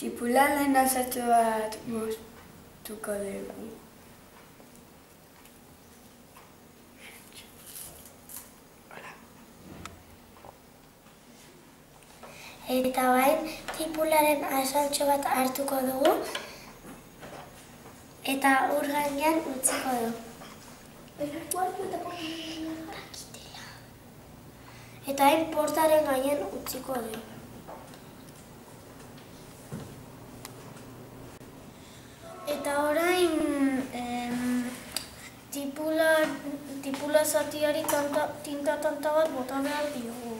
Tipularen azaltxo bat moztuko dugu. Eta bain, tipularen azaltxo bat hartuko dugu eta ur gainean utziko dugu. Eta hain portaren gainean utziko dugu. Eta orain tipula zatiari tinta tanta bat bota behar diogu.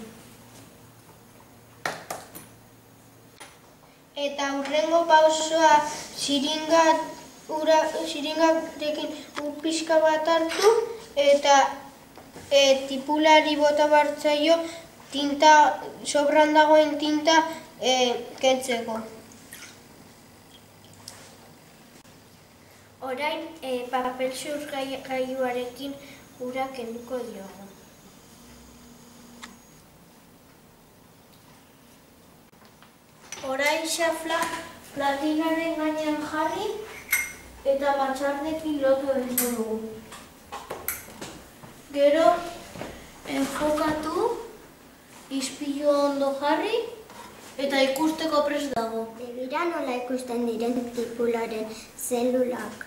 Eta hurrengo pausoa xiringarekin pixka bat hartu eta tipulari bota bartzaio tinta, sobran dagoen tinta kentzeko. Orain papel xurgailuarekin ura kenduko diogu. Orain xafla platinaren gainean jarri eta matxardekin lotu egingo dugu. Gero enfokatu, ispilua ondo jarri eta ikusteko prest dago. Begira nola ikusten diren tipularen zelulak.